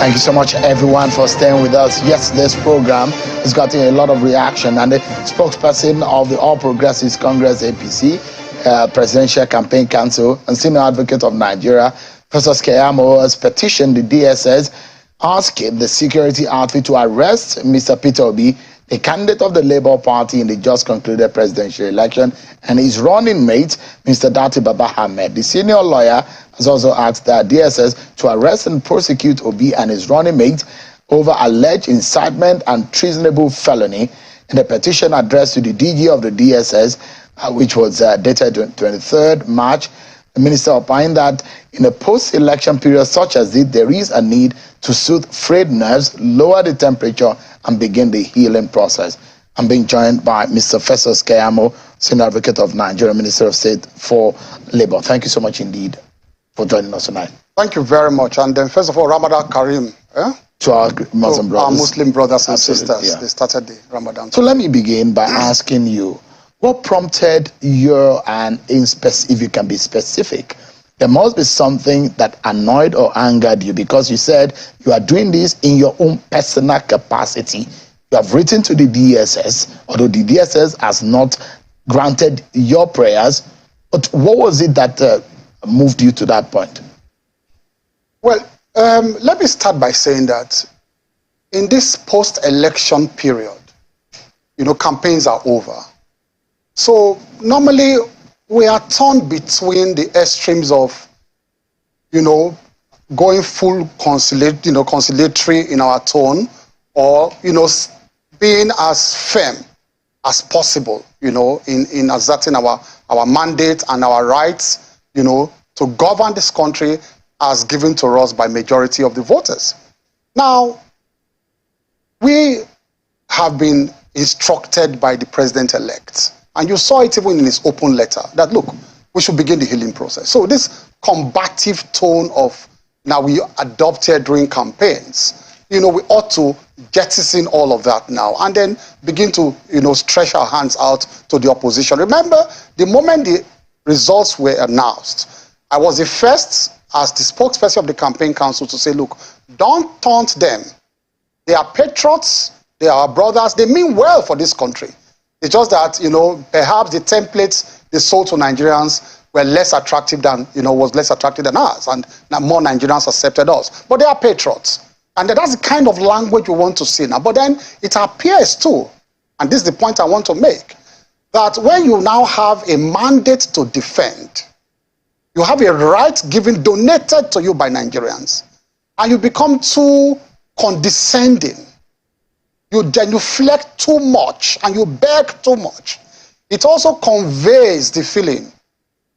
Thank you so much, everyone, for staying with us. Yes, this program has gotten a lot of reaction, and the spokesperson of the All Progressives Congress APC Presidential Campaign Council and senior advocate of Nigeria, Professor Keyamo, has petitioned the DSS asking the security outfit to arrest Mr. Peter Obi, the candidate of the Labour Party in the just concluded presidential election, and his running mate, Mr. Datti Baba Ahmed. The senior lawyer has also asked the DSS to arrest and prosecute Obi and his running mate over alleged incitement and treasonable felony. In the petition addressed to the DG of the DSS, which was dated 23rd March, the minister opined that in a post-election period such as this, there is a need to soothe frayed nerves, lower the temperature, and begin the healing process. I'm being joined by Mr. Festus Keyamo, Senior Advocate of Nigeria, Minister of State for Labour. Thank you so much indeed for joining us tonight. Thank you very much. And then first of all, Ramadan Kareem. To our Muslim brothers. Our Muslim brothers and Absolutely, sisters. Yeah. They started the Ramadan. So let me begin by asking you, what prompted your, and if you can be specific, there must be something that annoyed or angered you, because you said you are doing this in your own personal capacity. You have written to the DSS, although the DSS has not granted your prayers. But what was it that moved you to that point? Well, let me start by saying that in this post-election period, campaigns are over. So normally we are torn between the extremes of, going full conciliatory in our tone, or, being as firm as possible, in asserting our mandate and our rights, to govern this country as given to us by majority of the voters. Now, we have been instructed by the president-elect, and you saw it even in his open letter, that look, we should begin the healing process. So this combative tone of now we adopted during campaigns, we ought to jettison all of that now and then begin to, stretch our hands out to the opposition. Remember, the moment the results were announced, I was the first as the spokesperson of the campaign council to say, look, don't taunt them. They are patriots, they are our brothers, they mean well for this country. It's just that, perhaps the templates they sold to Nigerians were less attractive than, was less attractive than ours, and more Nigerians accepted us. But they are patriots. And that's the kind of language we want to see now. But then it appears too, and this is the point I want to make, that when you now have a mandate to defend, you have a right donated to you by Nigerians, and you become too condescending. You genuflect too much and you beg too much. It also conveys the feeling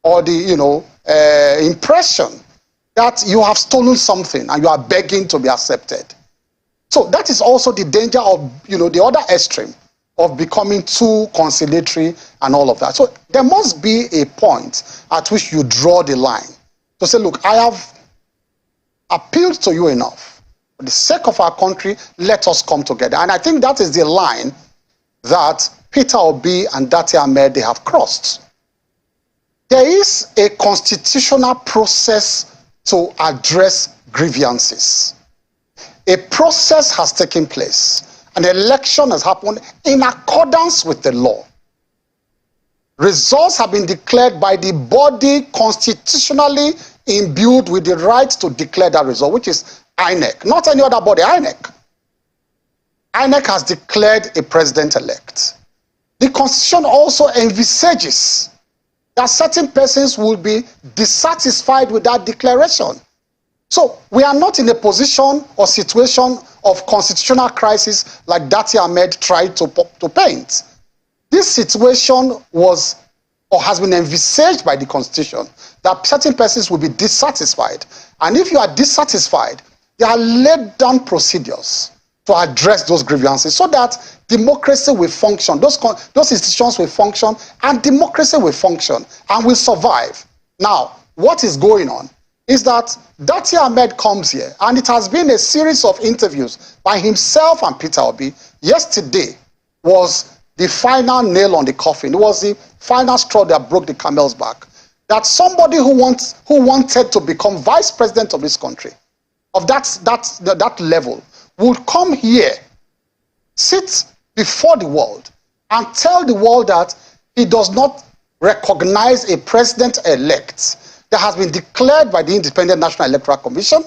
or the impression that you have stolen something and you are begging to be accepted. So that is also the danger of the other extreme of becoming too conciliatory and all of that. So there must be a point at which you draw the line to say, look, I have appealed to you enough. For the sake of our country, let us come together. And I think that is the line that Peter Obi and Datti Ahmed, they have crossed. There is a constitutional process to address grievances. A process has taken place. An election has happened in accordance with the law. Results have been declared by the body constitutionally imbued with the right to declare that result, which is INEC, not any other body, INEC. INEC has declared a president-elect. The Constitution also envisages that certain persons will be dissatisfied with that declaration. So we are not in a position or situation of constitutional crisis like Datti Ahmed tried to paint. This situation was or has been envisaged by the Constitution that certain persons will be dissatisfied. And if you are dissatisfied, there are laid down procedures to address those grievances so that democracy will function, those institutions will function, and democracy will function and will survive. Now, what is going on is that Datti Ahmed comes here, and it has been a series of interviews by himself and Peter Obi. Yesterday was the final nail on the coffin. It was the final straw that broke the camel's back. That somebody who wanted to become vice president of this country, of that level would come here, sit before the world, and tell the world that he does not recognize a president-elect that has been declared by the Independent National Electoral Commission,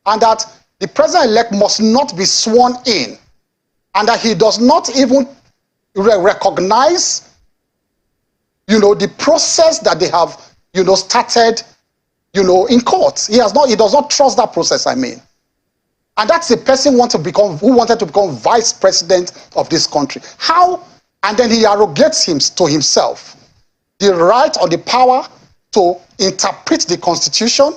and that the president-elect must not be sworn in, and that he does not even recognize, the process that they have, started, in court. He does not trust that process, I mean. And that's the person who wanted to become vice president of this country. How? And then he arrogates to himself the right or the power to interpret the Constitution,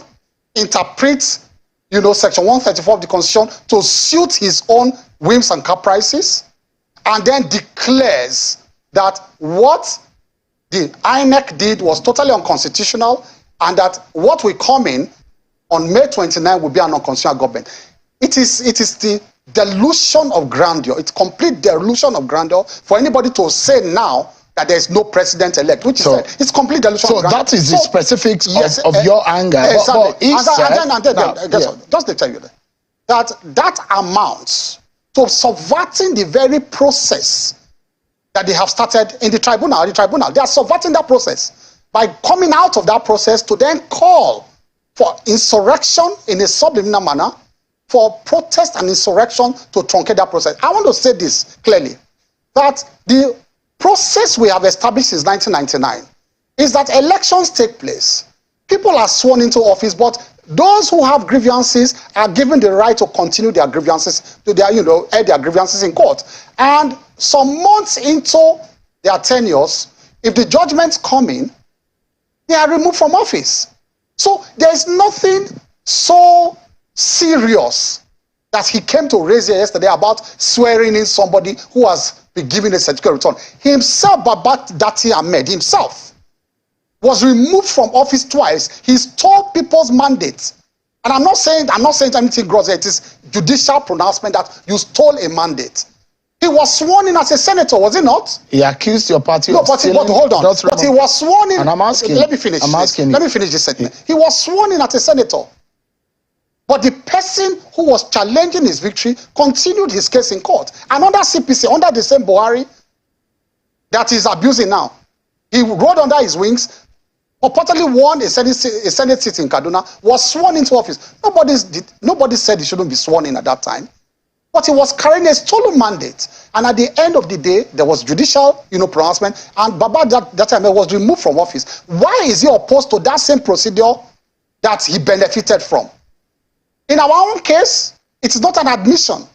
interpret, Section 134 of the Constitution to suit his own whims and caprices, and then declares that what the INEC did was totally unconstitutional, and that what will come in on May 29 will be an unconstitutional government. It is the delusion of grandeur. It's complete delusion of grandeur for anybody to say now that there is no president-elect, which is it's complete delusion of grandeur. So that is the specifics of your anger. Exactly. Just to tell you that amounts to subverting the very process that they have started in the tribunal. They are subverting that process by coming out of that process to then call for insurrection in a subliminal manner, for protest and insurrection to truncate that process. I want to say this clearly, that the process we have established since 1999 is that elections take place. People are sworn into office, but those who have grievances are given the right to continue their grievances, air their grievances in court. And some months into their tenures, if the judgments come in, they are removed from office. So there is nothing so serious that he came to raise here yesterday about swearing in somebody who has been given a certificate of return. Himself, Obi Datti Ahmed himself, was removed from office twice. He stole people's mandates. And I'm not saying anything gross. It is judicial pronouncement that you stole a mandate. He was sworn in as a senator, was he not? He accused your party of stealing. But hold on. But he was sworn in. And I'm asking. Let me finish. Let me finish this statement. He was sworn in as a senator. But the person who was challenging his victory continued his case in court. And under CPC, under the same Buhari that he's abusing now, he rode under his wings, purportedly won a Senate seat in Kaduna, was sworn into office. Nobody said he shouldn't be sworn in at that time. But he was carrying a stolen mandate. And at the end of the day, there was judicial, pronouncement, and Baba that time was removed from office. Why is he opposed to that same procedure that he benefited from? In our own case, it is not an admission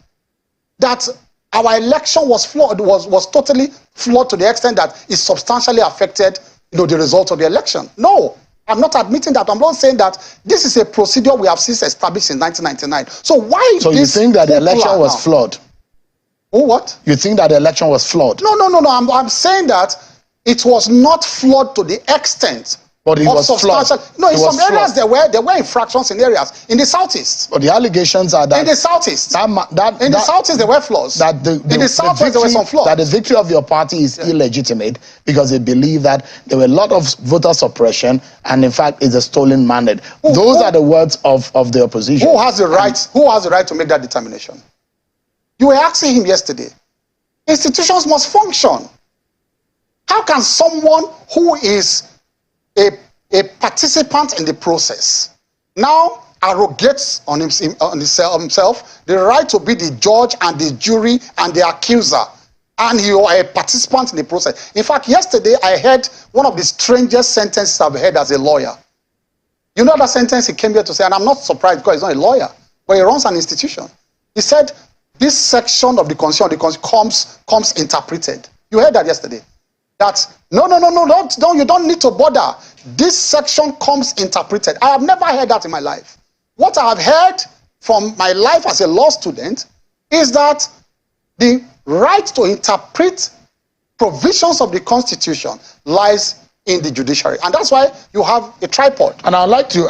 that our election was flawed, was totally flawed to the extent that it substantially affected, the result of the election. No, I'm not admitting that. I'm not saying that this is a procedure we have since established in 1999. So why? So you think that the election was flawed? Oh, what? You think that the election was flawed? No. I'm saying that it was not flawed to the extent. But it was flawed. No, in some areas there were infractions in areas. In the southeast. But the allegations are that in the southeast. In the southeast there were flaws. In the southwest there were some flaws. That the victory of your party is illegitimate because they believe that there were a lot of voter suppression and in fact it's a stolen mandate. Those are the words of the opposition. Who has the right? Who has the right to make that determination? You were asking him yesterday. Institutions must function. How can someone who is a participant in the process now arrogates on himself the right to be the judge and the jury and the accuser, and you are a participant in the process? In fact, yesterday I heard one of the strangest sentences I've heard as a lawyer. You know that sentence he came here to say, and I'm not surprised because he's not a lawyer, but he runs an institution. He said, this section of the Constitution comes interpreted. You heard that yesterday. That no, you don't need to bother. This section comes interpreted. I have never heard that in my life. What I have heard from my life as a law student is that the right to interpret provisions of the Constitution lies in the judiciary, and that's why you have a tripod. And I'd like to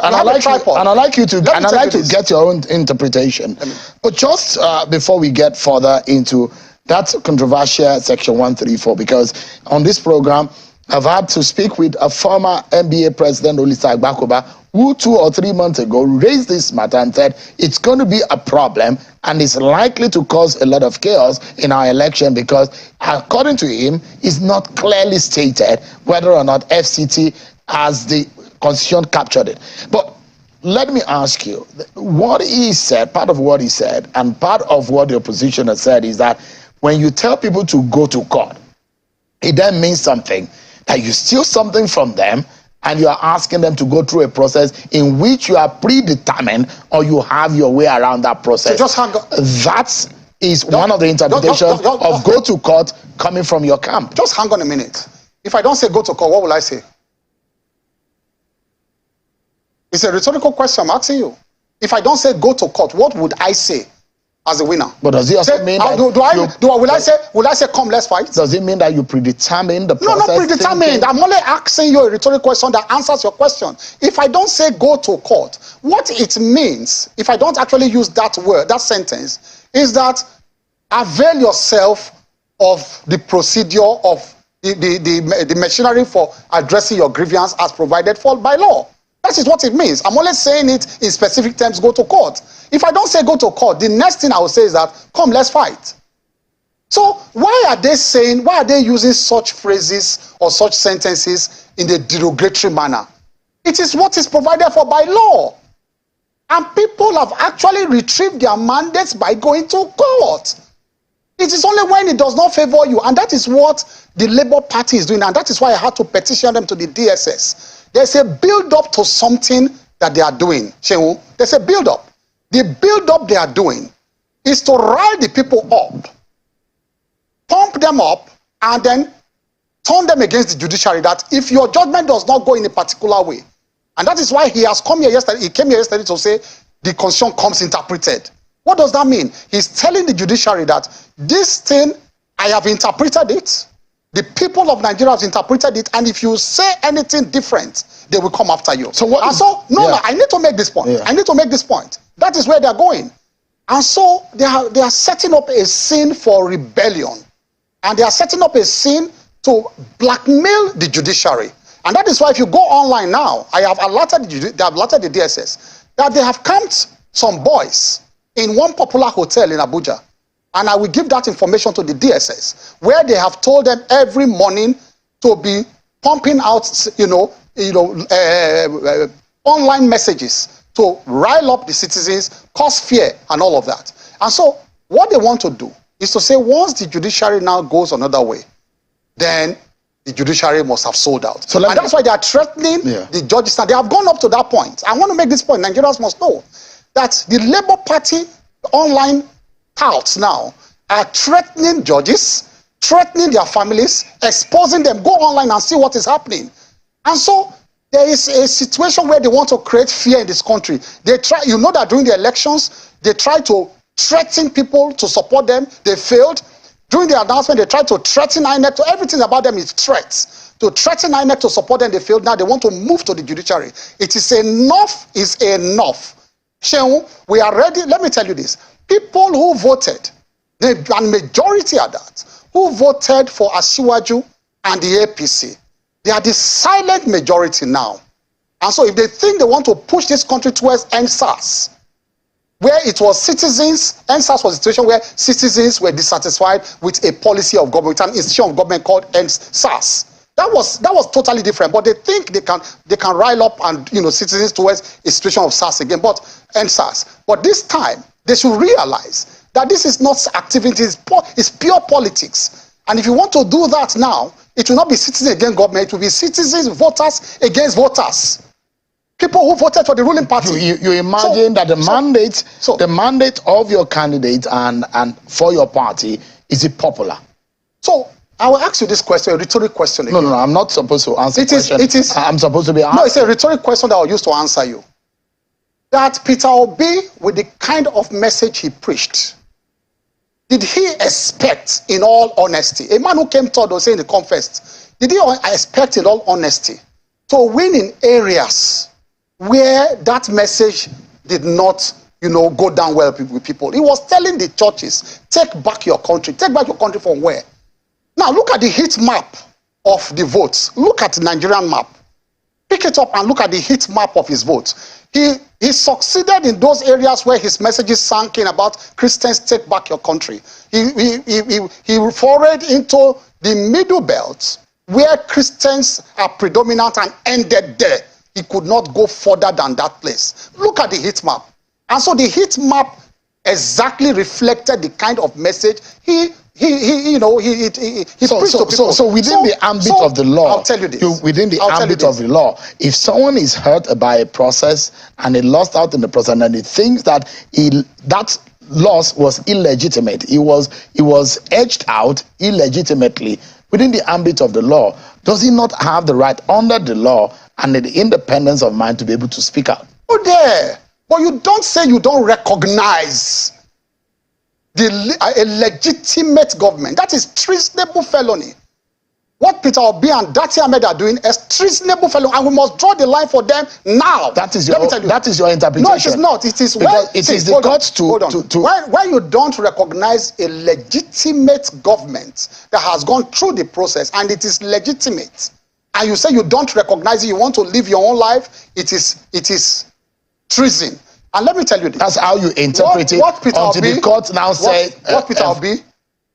get your own interpretation. But just before we get further into that controversial Section 134, because on this program, I've had to speak with a former NBA president, Olisa Agbakoba, who 2 or 3 months ago raised this matter and said it's going to be a problem and it's likely to cause a lot of chaos in our election because, according to him, it's not clearly stated whether or not FCT as the constitution captured it. But let me ask you, what he said, part of what he said, and part of what the opposition has said is that when you tell people to go to court, it then means something, that you steal something from them and you are asking them to go through a process in which you are predetermined or you have your way around that process. So just hang on. That is one of the interpretations of go to court coming from your camp. Just hang on a minute. If I don't say go to court, what will I say? It's a rhetorical question I'm asking you. If I don't say go to court, what would I say as a winner? But does it also mean that will I say come, let's fight? Does it mean that you predetermine the process? No, not predetermined. Thinking? I'm only asking you a rhetorical question that answers your question. If I don't say go to court, what it means, if I don't actually use that word, that sentence, is that avail yourself of the procedure of the machinery for addressing your grievance as provided for by law. That is what it means. I'm only saying it in specific terms, go to court. If I don't say go to court, the next thing I will say is that, come, let's fight. So why are they using such phrases or such sentences in a derogatory manner? It is what is provided for by law. And people have actually retrieved their mandates by going to court. It is only when it does not favor you. And that is what the Labour Party is doing. And that is why I had to petition them to the DSS. There's a build-up to something that they are doing. Shehu, there's a build-up. The build-up they are doing is to rile the people up, pump them up, and then turn them against the judiciary, that if your judgment does not go in a particular way, and that is why he has come here yesterday, he came here yesterday to say the constitution comes interpreted. What does that mean? He's telling the judiciary that this thing, I have interpreted it, the people of Nigeria have interpreted it, and if you say anything different, they will come after you. So what? No, I need to make this point. I need to make this point. That is where they are going. And so they are setting up a scene for rebellion. And they are setting up a scene to blackmail the judiciary. And that is why if you go online now, they have alerted the DSS that they have camped some boys in one popular hotel in Abuja. And I will give that information to the DSS, where they have told them every morning to be pumping out, online messages to rile up the citizens, cause fear, and all of that. And so what they want to do is to say once the judiciary now goes another way, then the judiciary must have sold out. So that's why they are threatening the judges. And they have gone up to that point. I want to make this point. Nigerians must know that the Labour Party online touts now are threatening judges, threatening their families, exposing them. Go online and see what is happening. And so there is a situation where they want to create fear in this country. They try, you know that during the elections, they try to threaten people to support them. They failed. During the announcement, they tried to threaten INEC. So everything about them is threats. To threaten INEC to support them, they failed. Now they want to move to the judiciary. It is enough is enough. Shehu, we are ready. Let me tell you this. People who voted, and majority of that, who voted for Asiwaju and the APC, they are the silent majority now. And so if they think they want to push this country towards NSAS, where it was citizens, NSAS was a situation where citizens were dissatisfied with a policy of government, an institution of government called NSAS. That was totally different. But they think they can rile up and citizens towards a situation of SARS again, but NSAS. But this time they should realize that this is not activities, it's pure politics. And if you want to do that now, it will not be citizens against government, it will be citizens, voters against voters. People who voted for the ruling party. You imagine that the mandate of your candidate and for your party is it popular? So I will ask you this question, a rhetoric question again. No, I'm not supposed to answer it is. I'm supposed to be answering. No, it's a rhetoric question that I'll use to answer you. That Peter Obi, with the kind of message he preached, did he expect, in all honesty, a man who came third or saying the confessed, did he expect in all honesty to win in areas where that message did not, go down well with people? He was telling the churches, take back your country. Take back your country from where? Now look at the heat map of the votes. Look at the Nigerian map. Pick it up and look at the heat map of his votes. He succeeded in those areas where his messages sank in about Christians take back your country. He forayed into the middle belt where Christians are predominant and ended there. He could not go further than that place. Look at the heat map. And so the heat map exactly reflected the kind of message he preached to people. So within the ambit of the law, I'll tell you this. Within the ambit of the law, if someone is hurt by a process and he lost out in the process and he thinks that that loss was illegitimate, it was edged out illegitimately within the ambit of the law, does he not have the right under the law and the independence of mind to be able to speak out? Oh, there. But you don't say you don't recognize a legitimate government. That is treasonable felony. What Peter Obi and Datti Ahmed are doing is treasonable felony, and we must draw the line for them now. That is your interpretation. No, it is not. It is when it is the courts to when you don't recognize a legitimate government that has gone through the process and it is legitimate, and you say you don't recognize it, you want to live your own life, it is treason. And let me tell you this. That's how you interpret it. What Peter until Obi, the court now say what Peter Obi,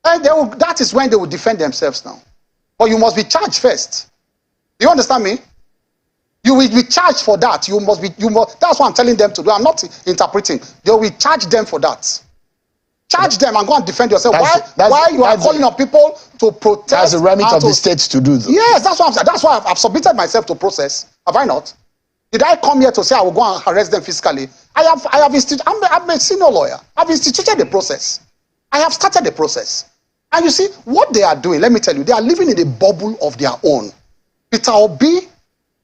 and that is when they will defend themselves now. But you must be charged first. You understand me? You will be charged for that. That's what I'm telling them to do. I'm not interpreting. They will charge them for that. Charge them and go and defend yourself. Why you are calling on people to protest? That's the remit of the states to do that. Yes, that's what I'm saying. That's why I've submitted myself to process. Have I not? Did I come here to say I will go and arrest them physically? I'm a senior lawyer. I've instituted the process. I have started the process. And you see, what they are doing, let me tell you, they are living in a bubble of their own. Peter Obi,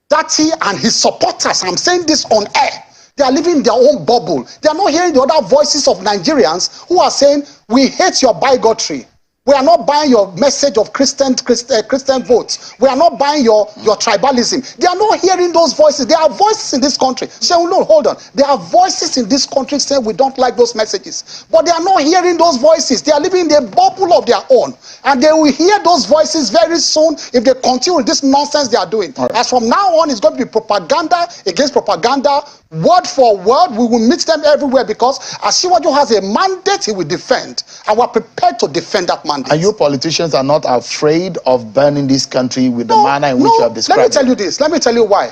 Datti, and his supporters, I'm saying this on air, they are living in their own bubble. They are not hearing the other voices of Nigerians who are saying, we hate your bigotry. We are not buying your message of Christian votes. We are not buying your tribalism. They are not hearing those voices. There are voices in this country. Say, no, hold on. There are voices in this country saying we don't like those messages. But they are not hearing those voices. They are living in a bubble of their own. And they will hear those voices very soon if they continue with this nonsense they are doing. Right. As from now on, it's going to be propaganda against propaganda. Word for word, we will meet them everywhere because Asiwaju has a mandate he will defend, and we're prepared to defend that mandate. And you politicians are not afraid of burning this country with the manner in which you have described. Let me tell you this. Let me tell you why.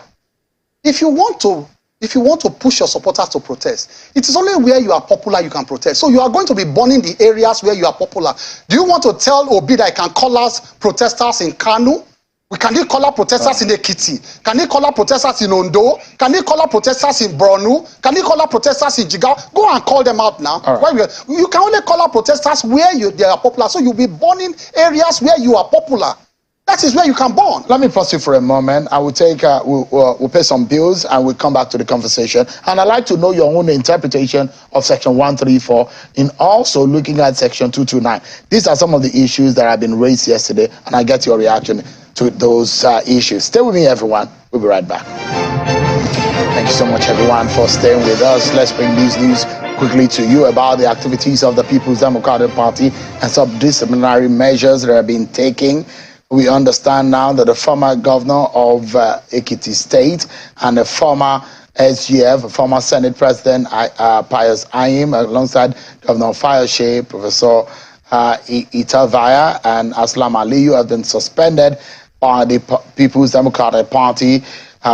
If you want to push your supporters to protest, it is only where you are popular you can protest. So you are going to be burning the areas where you are popular. Do you want to tell Obi that I can call us protesters in Kanu? Can he call out protesters in Ekiti? Can he call out protesters in Ondo? Can he call out protesters in Borno? Can he call out protesters in Jigawa? Go and call them out now. Right. You can only call out protesters where they are popular. So you'll be burning areas where you are popular. That is where you can burn. Let me pause you for a moment. I will take, we'll pay some bills and we'll come back to the conversation. And I'd like to know your own interpretation of Section 134 in also looking at Section 229. These are some of the issues that have been raised yesterday, and I get your reaction to those issues. Stay with me, everyone. We'll be right back. Thank you so much, everyone, for staying with us. Let's bring these news quickly to you about the activities of the People's Democratic Party and some disciplinary measures that have been taken. We understand now that the former governor of Ekiti State and the former SGF, former Senate President Pius Ayim, alongside Governor Fayoshe, Professor Itavaya, and Aslam Aliyu have been suspended by the People's Democratic Party.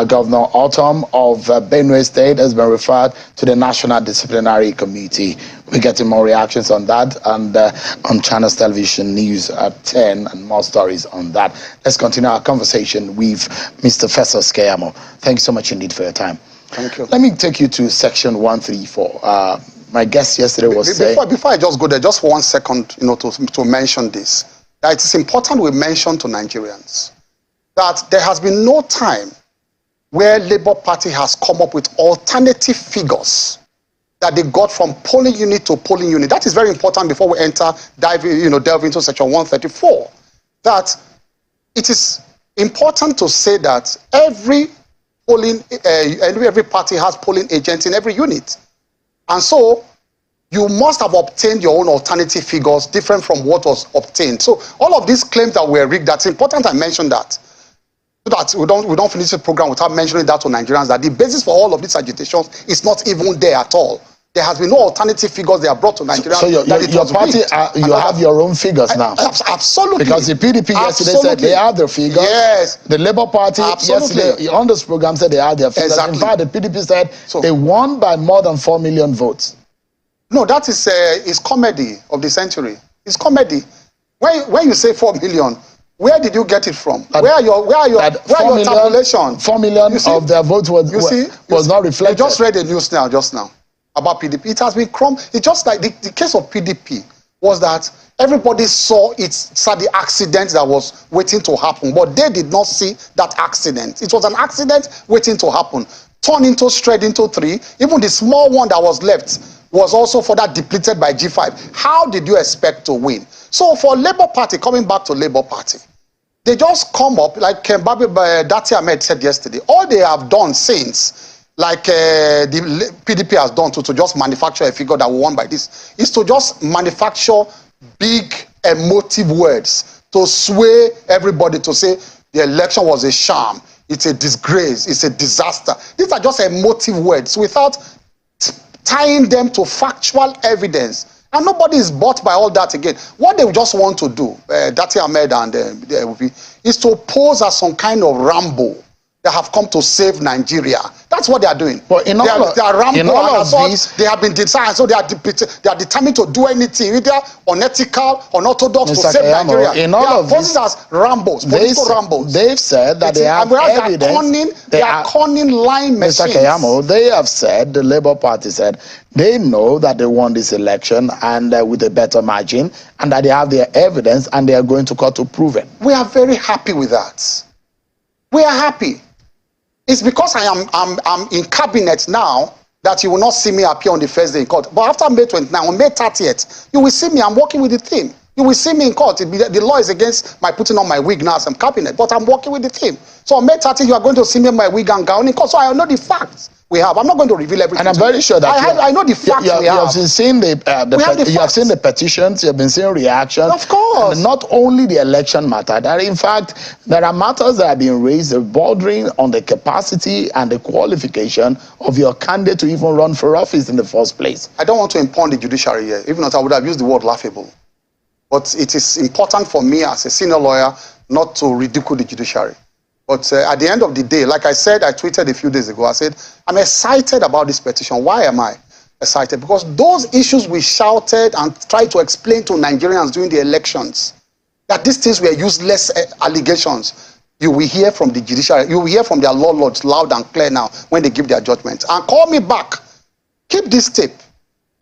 Governor Autumn of Benue State has been referred to the National Disciplinary Committee. We're getting more reactions on that and on Channels Television News at 10 and more stories on that. Let's continue our conversation with Mr. Festus Keyamo. Thank you so much indeed for your time. Thank you. Let me take you to Section 134. My guest yesterday was saying... Before I just go there, just for 1 second, to mention this. That it is important we mention to Nigerians that there has been no time where Labour Party has come up with alternative figures that they got from polling unit to polling unit. That is very important before we delve into Section 134. That it is important to say that every party has polling agents in every unit. And so you must have obtained your own alternative figures different from what was obtained. So all of these claims that were rigged, that's important I mentioned that. so that we don't finish the program without mentioning that to Nigerians, that the basis for all of these agitations is not even there at all. There has been no alternative figures they have brought to Nigerians. So your party, you have your own figures now. Absolutely. Because the PDP yesterday said they have their figures. Yes. The Labour Party yesterday on this program said they had their figures. Exactly. In fact, the PDP said they won by more than 4 million votes. No, that is comedy of the century. It's comedy. When you say 4 million, where did you get it from? Where are your tabulation? 4 million of their votes was not reflected. I just read the news just now about PDP. It has been It's just like the case of PDP was that everybody saw the accident that was waiting to happen, but they did not see that accident. It was an accident waiting to happen. Straight into 3. Even the small one that was left was also further depleted by G5. How did you expect to win? So for Labour Party, coming back to Labour Party, they just come up, like Obi Datti Ahmed said yesterday, all they have done since, like the PDP has done to just manufacture a figure that we won by this, is to just manufacture big emotive words to sway everybody to say the election was a sham, it's a disgrace, it's a disaster. These are just emotive words without tying them to factual evidence. And nobody is bought by all that again. What they just want to do, Datti Ahmed and is to pose as some kind of Rambo that have come to save Nigeria. That's what they are doing. But they are Rambo, they have been designed, so they are determined to do anything, either unethical, unorthodox, to save Nigeria. In all of this, as Rambos, Rambos. They've said that they have evidence. They are cunning lying machines. Mr. Keyamo, they have said, the Labour Party said, they know that they won this election and with a better margin, and that they have their evidence and they are going to court to prove it. We are very happy with that. We are happy. It's because I'm in cabinet now that you will not see me appear on the first day in court. But after May 29, on May 30th, you will see me. I'm working with the team. You will see me in court. The law is against my putting on my wig now as I'm cabinet, but I'm working with the team. So on May 30th, you are going to see me in my wig and gown in court. So I know the facts we have. I'm not going to reveal everything. And I'm very sure that I know the facts we have. You have seen you have seen the petitions. You have been seeing reactions. Of course. And not only the election matter. That in fact there are matters that have been raised bordering on the capacity and the qualification of your candidate to even run for office in the first place. I don't want to impugn the judiciary here. Even if I would have used the word laughable. But it is important for me as a senior lawyer not to ridicule the judiciary. But at the end of the day, like I said, I tweeted a few days ago, I said, I'm excited about this petition. Why am I excited? Because those issues we shouted and tried to explain to Nigerians during the elections, that these things were useless allegations, you will hear from the judiciary, you will hear from their law lords loud and clear now when they give their judgment. And call me back. Keep this tape.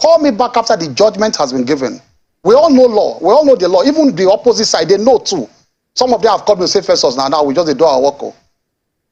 Call me back after the judgment has been given. We all know law. We all know the law. Even the opposite side, they know too. Some of them have called me and said, first now we just do our work.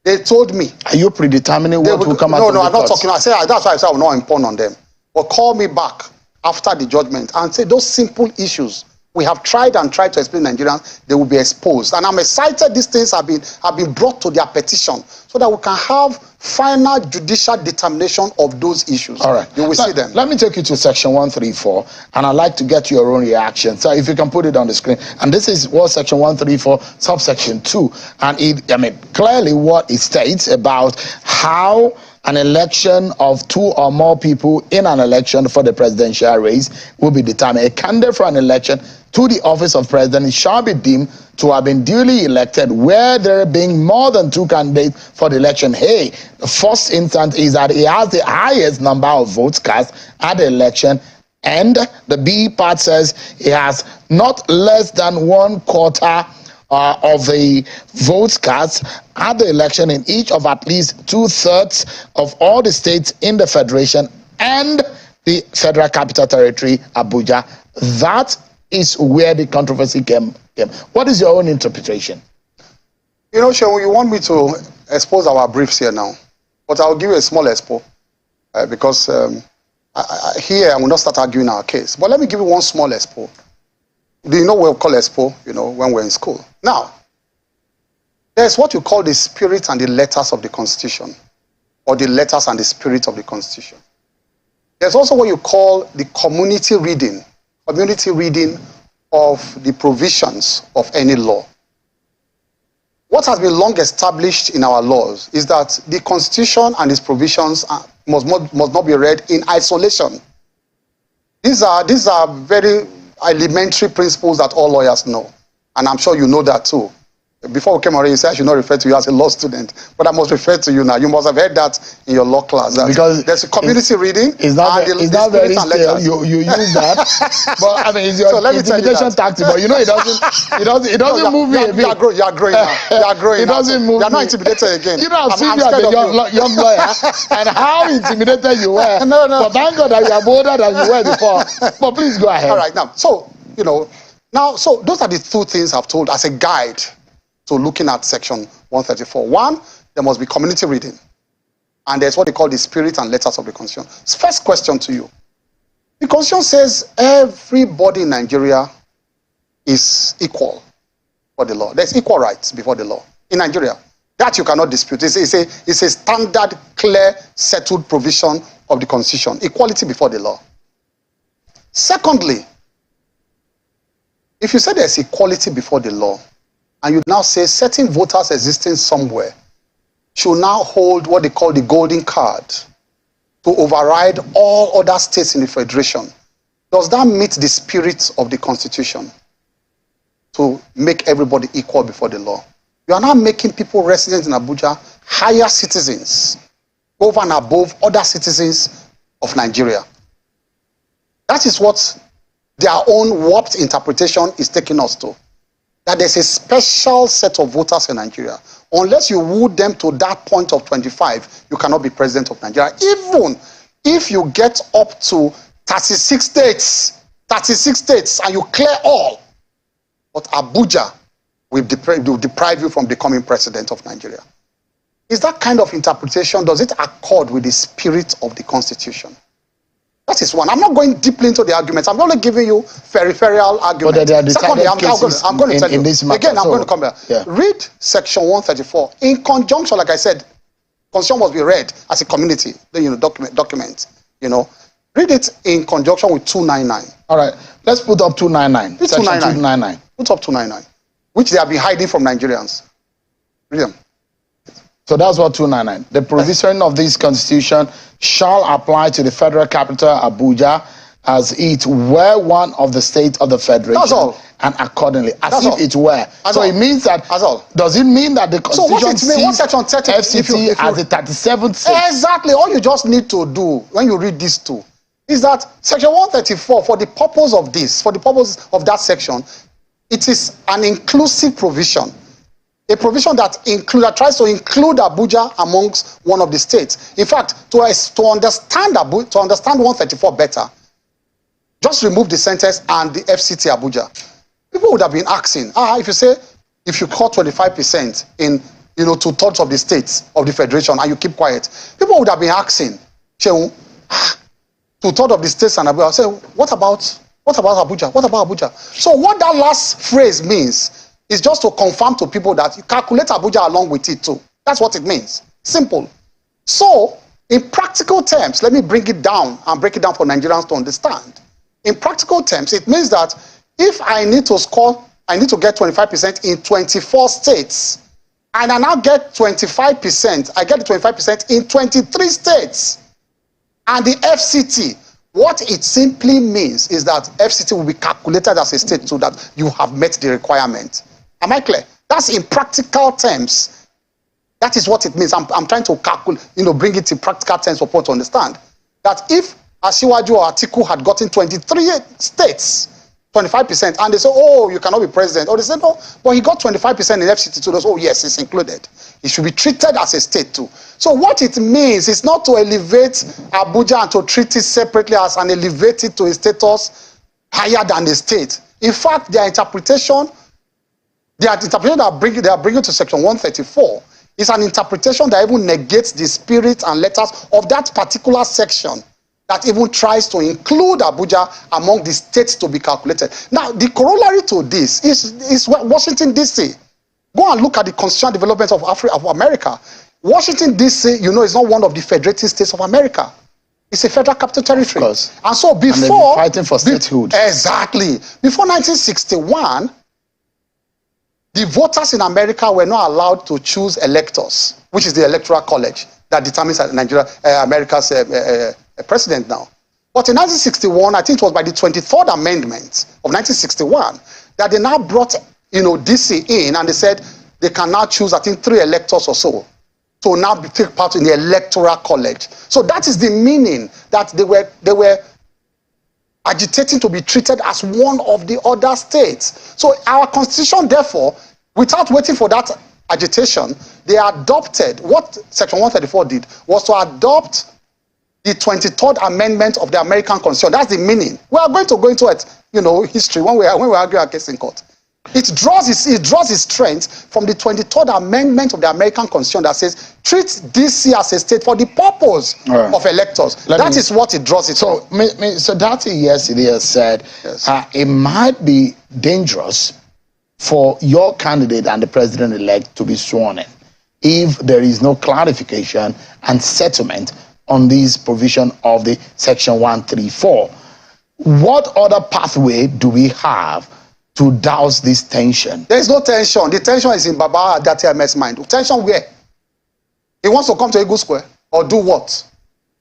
They told me. Are you predetermining what will come out of the No, I'm not courts? talking. I said, that's why I said I will not impugn on them. But call me back after the judgment and say those simple issues we have tried to explain to Nigerians, they will be exposed. And I'm excited these things have been brought to their petition so that we can have final judicial determination of those issues. All right. You will see them. Let me take you to section 134, and I'd like to get your own reaction. So if you can put it on the screen. And this is what section 134, subsection 2. And clearly what it states about how an election of 2 or more people in an election for the presidential race will be determined. A candidate for an election to the office of president shall be deemed to have been duly elected where there being more than 2 candidates for the election. Hey, the first instance is that he has the highest number of votes cast at the election, and the B part says he has not less than 1/4 of the votes cast at the election in each of at least 2/3 of all the states in the federation and the Federal Capital Territory, Abuja. That is where the controversy came. What is your own interpretation? You know, Sean, you want me to expose our briefs here now, but I'll give you a small expo because here I will not start arguing our case. But let me give you one small expo. Do you know what we call expo, when we're in school? Now, there's what you call the spirit and the letters of the Constitution, or the letters and the spirit of the Constitution. There's also what you call the community reading of the provisions of any law. what has been long established in our laws is that the Constitution and its provisions must not be read in isolation. These are very elementary principles that all lawyers know, and I'm sure you know that too. Before we came already, you said I should not refer to you as a law student, but I must refer to you now. You must have heard that in your law class. Because there's a community reading. It's not very still. You use that, but I mean, it's your so intimidation tactic. But you know, it doesn't move me a bit. You are growing now. You are growing. It doesn't move me. You are not intimidated again. You know, I've seen you as a young lawyer, and how intimidated you were. No. But thank God that you are bolder than you were before. But please go ahead. All right, now, so so those are the two things I've told as a guide. So looking at section 134. One, there must be community reading. And there's what they call the spirit and letters of the Constitution. First question to you. The Constitution says everybody in Nigeria is equal for the law. There's equal rights before the law in Nigeria. That you cannot dispute. It's a standard, clear, settled provision of the Constitution. Equality before the law. Secondly, if you say there's equality before the law, and you now say certain voters existing somewhere should now hold what they call the golden card to override all other states in the federation, does that meet the spirit of the Constitution to make everybody equal before the law? You are now making people residents in Abuja higher citizens over and above other citizens of Nigeria. That is what their own warped interpretation is taking us to. That there's a special set of voters in Nigeria. Unless you woo them to that point of 25, you cannot be president of Nigeria. Even if you get up to 36 states, and you clear all, but Abuja will deprive you from becoming president of Nigeria. Is that kind of interpretation, does it accord with the spirit of the Constitution? That is one. I'm not going deeply into the arguments. I'm only giving you peripheral arguments. But there are Secondly, I'm going to tell you. This matter. Again, I'm going to come back. Yeah. Read section 134. In conjunction, like I said, Constitution must be read as a community, document. Read it in conjunction with 299. All right. Let's put up 299. Read Section 299. Put up 299, which they have been hiding from Nigerians. Read them. So that's what 299. The provision of this Constitution shall apply to the Federal Capital, Abuja, as it were one of the states of the Federation. That's all. And accordingly, as That's if all. it were. That's so all. it means that, That's all. Does it mean that the So what Constitution it means, sees section 30, FCT as the 37th state? Exactly. All you just need to do when you read these two is that section 134, for the purpose of this, for the purpose of that section, it is an inclusive provision. A provision that tries to include Abuja amongst one of the states. In fact, to understand 134 better, just remove the sentence "and the FCT Abuja." People would have been asking, if you cut 25% in 2/3 of the states of the federation and you keep quiet, people would have been asking, 2/3 of the states and Abuja. Say, what about Abuja? What about Abuja? So what that last phrase means is just to confirm to people that you calculate Abuja along with it too. That's what it means. Simple. So, in practical terms, let me break it down for Nigerians to understand. In practical terms, it means that if I need to get 25% in 24 states, and I now get 25%, I get the 25% in 23 states. And the FCT, what it simply means is that FCT will be calculated as a state so that you have met the requirement. Am I clear? That's in practical terms. That is what it means. I'm trying to calculate, bring it in practical terms for people to understand. That if Asiwaju or Atiku had gotten 23 states, 25%, and they say, oh, you cannot be president. Or they say, no, but he got 25% in FCT too. Oh, yes, it's included. It should be treated as a state too. So what it means is not to elevate Abuja and to treat it separately as and elevate it to a status higher than the state. In fact, their interpretation they are bringing to section 134 is an interpretation that even negates the spirit and letters of that particular section that even tries to include Abuja among the states to be calculated. Now, the corollary to this is Washington, D.C. Go and look at the constitutional development of America. Washington, D.C., is not one of the federating states of America. It's a federal capital territory. Of course. And so before... And they've been fighting for statehood. Exactly. Before 1961... the voters in America were not allowed to choose electors, which is the electoral college that determines America's president now. But in 1961, I think it was by the 23rd Amendment of 1961 that they now brought, DC in, and they said they can now choose, I think, 3 electors or so to now take part in the electoral college. So that is the meaning that they were agitating to be treated as one of the other states. So our constitution, therefore, without waiting for that agitation, they adopted what Section 134 did was to adopt the 23rd Amendment of the American Constitution. That's the meaning. We are going to go into it, history when we argue our case in court. It draws its strength from the 23rd Amendment of the American Constitution that says treat DC as a state for the purpose of electors. That is what it draws it from. So Datti yesterday has said it might be dangerous for your candidate and the president-elect to be sworn in if there is no clarification and settlement on this provision of the Section 134. What other pathway do we have to douse this tension? There is no tension. The tension is in Baba Datti Ahmed's mind. Tension where? He wants to come to Eagle Square or do what?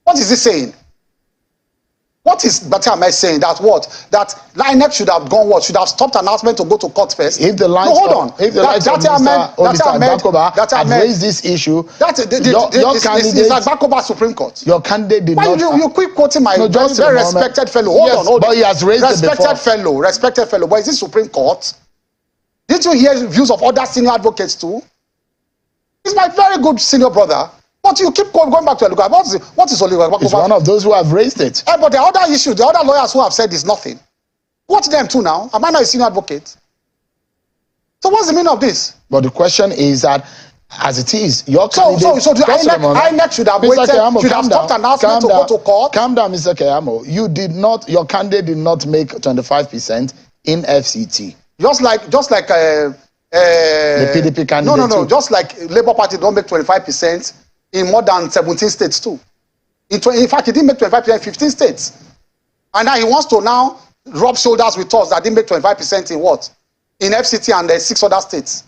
What is he saying? What is Datti Ahmed saying? That what? That INEC should have gone what? Should have stopped announcement to go to court first? If the lines if the lines of Mr. had raised this issue, your candidate is at Bakoba Supreme Court. Your candidate did not. You quick quoting my very respected fellow. Hold on. But he has raised it before. Respected fellow. But is this Supreme Court? Did you hear views of other senior advocates too? He's my very good senior brother. But you keep going back to oligarchy. What is oligarchy? It's one of those who have raised it. But the other issue, the other lawyers who have said is nothing. What's them too now? Am I not a senior advocate? So what's the meaning of this? But the question is that, as it is, your candidate... So the INEC should have waited, Keyamo, should have stopped announcement to go to court. Calm down, Mr. Keyamo. Your candidate did not make 25% in FCT. Just like the PDP candidate. No. Just like Labour Party don't make 25%. In more than 17 states too. In fact, he didn't make 25% in 15 states. And now he wants to now rub shoulders with us that didn't make 25% in what? In FCT and 6 other states.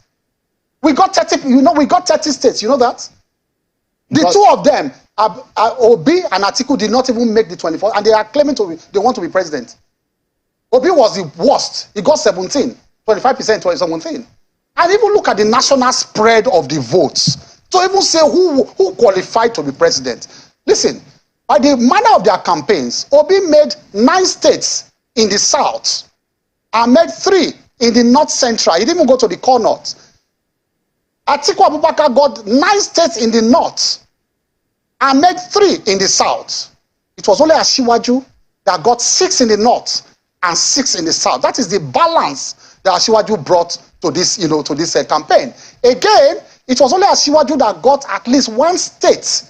We got 30, we got 30 states, you know that? The two of them, Obi and Atiku, did not even make the 24, and they are claiming they want to be president. Obi was the worst. He got 17, 25%, 17. And even look at the national spread of the votes. To even say who qualified to be president. Listen, by the manner of their campaigns, Obi made 9 states in the south and made 3 in the north central. He didn't even go to the core north. Atiku Abubakar got 9 states in the north and made 3 in the south. It was only Asiwaju that got 6 in the north and 6 in the south. That is the balance that Asiwaju brought to this, to this campaign. Again, it was only Asiwaju that got at least 1 state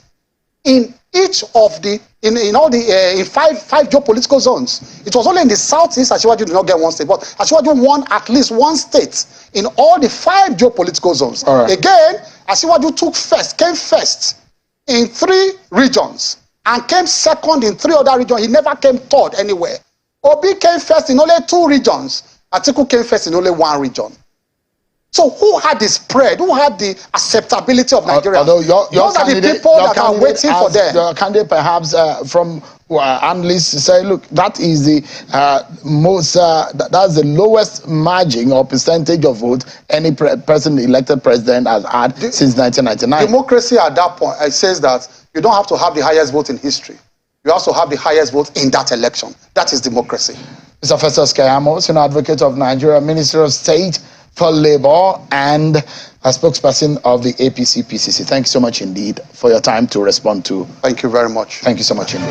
in each of the in 5 geopolitical zones. It was only in the southeast Asiwaju did not get 1 state, but Asiwaju won at least 1 state in all the 5 geopolitical zones. Right. Again, Asiwaju came first in 3 regions and came second in 3 other regions. He never came third anywhere. Obi came first in only 2 regions. Atiku came first in only 1 region. So who had the spread? Who had the acceptability of Nigeria? Those are the people that are waiting for them. Your candidate perhaps from analysts say, look, that is the that's the lowest margin or percentage of vote any elected president has had since 1999. Democracy at that point, it says that you don't have to have the highest vote in history. You also have the highest vote in that election. That is democracy. Mr. Festus Keyamo, Senior Advocate of Nigeria, Minister of State for Labor and a spokesperson of the APC-PCC. Thank you so much indeed for your time to respond to. Thank you very much. Thank you so much indeed.